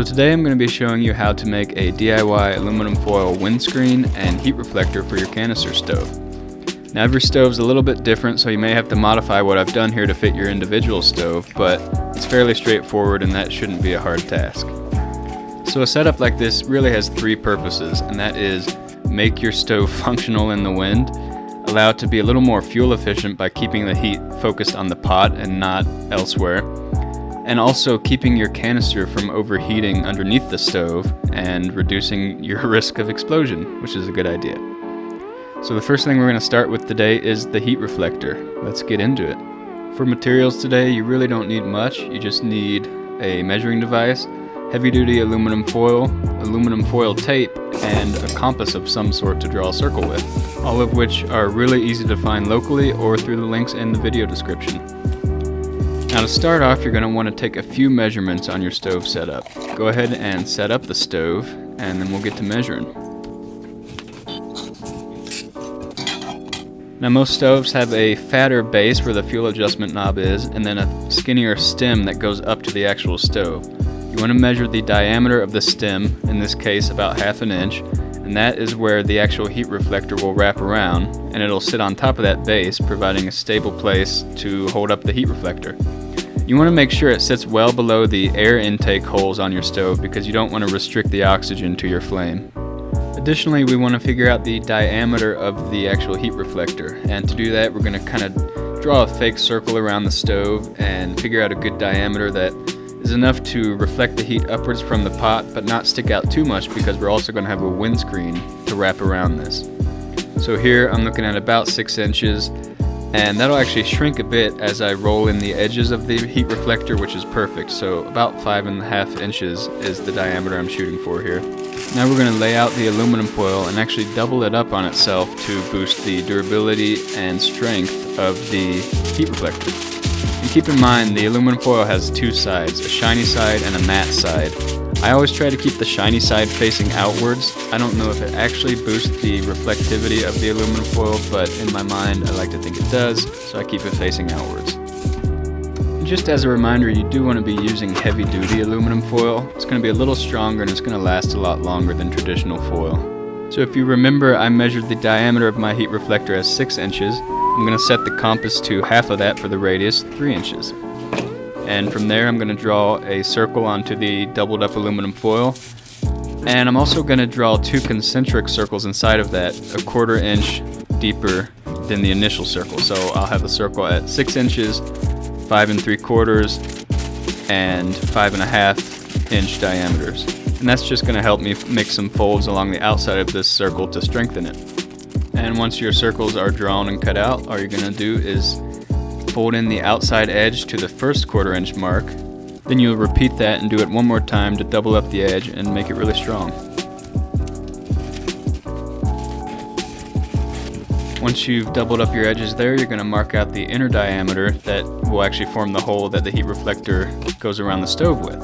So today I'm going to be showing you how to make a DIY aluminum foil windscreen and heat reflector for your canister stove. Now every stove's a little bit different, so you may have to modify what I've done here to fit your individual stove, but it's fairly straightforward and that shouldn't be a hard task. So a setup like this really has three purposes, and that is make your stove functional in the wind, allow it to be a little more fuel efficient by keeping the heat focused on the pot and not elsewhere, and also keeping your canister from overheating underneath the stove and reducing your risk of explosion, which is a good idea. So the first thing we're going to start with today is the heat reflector. Let's get into it. For materials today, you really don't need much. You just need a measuring device, heavy-duty aluminum foil tape, and a compass of some sort to draw a circle with, all of which are really easy to find locally or through the links in the video description. Now to start off, you're going to want to take a few measurements on your stove setup. Go ahead and set up the stove, and then we'll get to measuring. Now most stoves have a fatter base where the fuel adjustment knob is, and then a skinnier stem that goes up to the actual stove. You want to measure the diameter of the stem, in this case about 1/2 inch, and that is where the actual heat reflector will wrap around, and it'll sit on top of that base, providing a stable place to hold up the heat reflector. You want to make sure it sits well below the air intake holes on your stove because you don't want to restrict the oxygen to your flame. Additionally, we want to figure out the diameter of the actual heat reflector, and to do that we're going to kind of draw a fake circle around the stove and figure out a good diameter that is enough to reflect the heat upwards from the pot but not stick out too much, because we're also going to have a windscreen to wrap around this. So here I'm looking at about 6 inches, and that'll actually shrink a bit as I roll in the edges of the heat reflector, which is perfect. So about 5.5 inches is the diameter I'm shooting for here. Now we're going to lay out the aluminum foil and actually double it up on itself to boost the durability and strength of the heat reflector. And keep in mind, the aluminum foil has two sides, a shiny side and a matte side. I always try to keep the shiny side facing outwards. I don't know if it actually boosts the reflectivity of the aluminum foil, but in my mind I like to think it does, so I keep it facing outwards. And just as a reminder, you do want to be using heavy-duty aluminum foil. It's going to be a little stronger and it's going to last a lot longer than traditional foil. So if you remember, I measured the diameter of my heat reflector as 6 inches. I'm going to set the compass to half of that for the radius, 3 inches. And from there I'm going to draw a circle onto the doubled up aluminum foil. And I'm also going to draw 2 concentric circles inside of that, 1/4 inch deeper than the initial circle. So I'll have a circle at 6 inches, 5 3/4, and 5.5 inch diameters. And that's just going to help me make some folds along the outside of this circle to strengthen it. And once your circles are drawn and cut out, all you're going to do is fold in the outside edge to the first 1/4 inch mark. Then you'll repeat that and do it one more time to double up the edge and make it really strong. Once you've doubled up your edges there, you're going to mark out the inner diameter that will actually form the hole that the heat reflector goes around the stove with.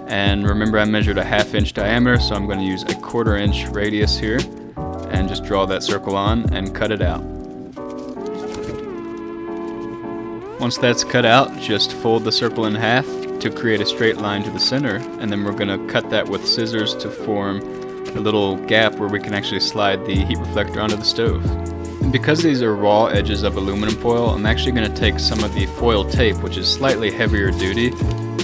And remember, I measured a 1/2 inch diameter, so I'm going to use a 1/4 inch radius here and just draw that circle on and cut it out. Once that's cut out, just fold the circle in half to create a straight line to the center, and then we're going to cut that with scissors to form a little gap where we can actually slide the heat reflector onto the stove. And because these are raw edges of aluminum foil, I'm actually going to take some of the foil tape, which is slightly heavier duty,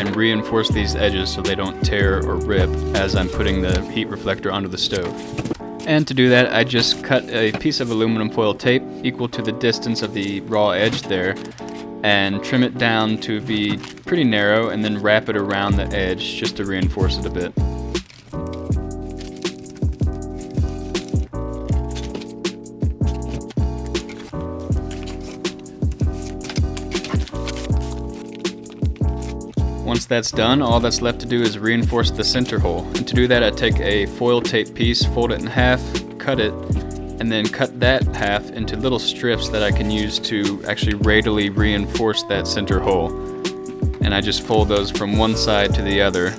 and reinforce these edges so they don't tear or rip as I'm putting the heat reflector onto the stove. And to do that, I just cut a piece of aluminum foil tape equal to the distance of the raw edge there, and trim it down to be pretty narrow, and then wrap it around the edge just to reinforce it a bit. Once that's done, all that's left to do is reinforce the center hole. And to do that, I take a foil tape piece, fold it in half, cut it, and then cut that half into little strips that I can use to actually radially reinforce that center hole. And I just fold those from one side to the other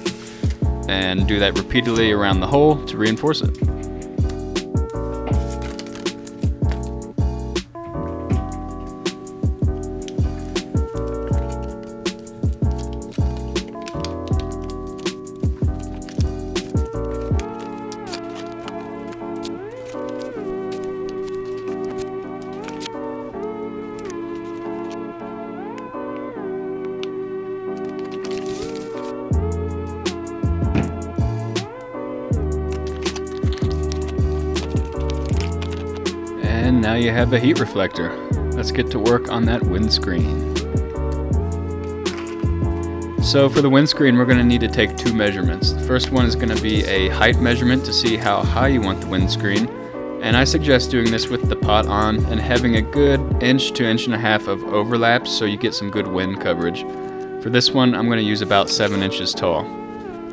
and do that repeatedly around the hole to reinforce it. now you have a heat reflector. Let's get to work on that windscreen. So for the windscreen, we're going to need to take two measurements. The first one is going to be a height measurement to see how high you want the windscreen. And I suggest doing this with the pot on and having a good 1 to 1.5 inches of overlap so you get some good wind coverage. For this one, I'm going to use about 7 inches tall.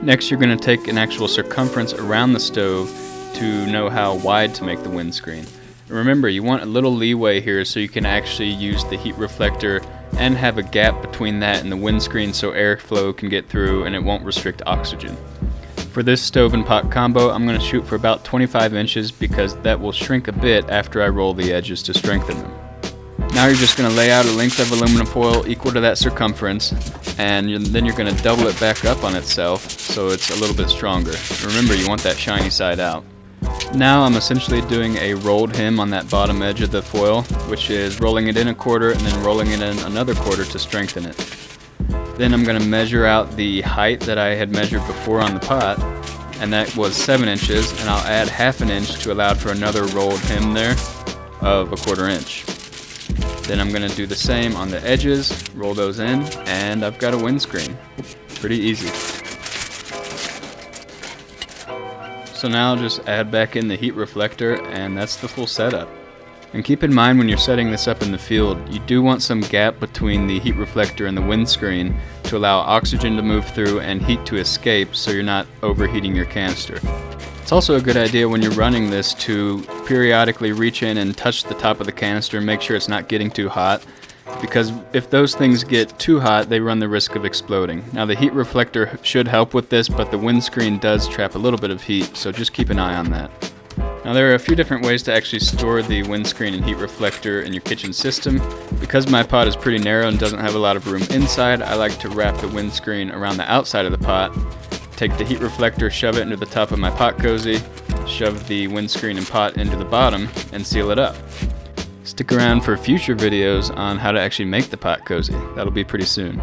Next, you're going to take an actual circumference around the stove to know how wide to make the windscreen. Remember, you want a little leeway here so you can actually use the heat reflector and have a gap between that and the windscreen so airflow can get through and it won't restrict oxygen. For this stove and pot combo, I'm going to shoot for about 25 inches because that will shrink a bit after I roll the edges to strengthen them. Now you're just going to lay out a length of aluminum foil equal to that circumference, and then you're going to double it back up on itself so it's a little bit stronger. Remember, you want that shiny side out. Now I'm essentially doing a rolled hem on that bottom edge of the foil, which is rolling it in a quarter and then rolling it in another quarter to strengthen it. Then I'm going to measure out the height that I had measured before on the pot, and that was 7 inches, and I'll add 1/2 inch to allow for another rolled hem there of 1/4 inch. Then I'm going to do the same on the edges, roll those in, and I've got a windscreen. Pretty easy. So now I'll just add back in the heat reflector, and that's the full setup. And keep in mind when you're setting this up in the field, you do want some gap between the heat reflector and the windscreen to allow oxygen to move through and heat to escape so you're not overheating your canister. It's also a good idea when you're running this to periodically reach in and touch the top of the canister and make sure it's not getting too hot, because if those things get too hot, they run the risk of exploding. Now the heat reflector should help with this, but the windscreen does trap a little bit of heat, so just keep an eye on that. Now there are a few different ways to actually store the windscreen and heat reflector in your kitchen system. Because my pot is pretty narrow and doesn't have a lot of room inside, I like to wrap the windscreen around the outside of the pot, take the heat reflector, shove it into the top of my pot cozy, shove the windscreen and pot into the bottom, and seal it up. Stick around for future videos on how to actually make the pot cozy. That'll be pretty soon.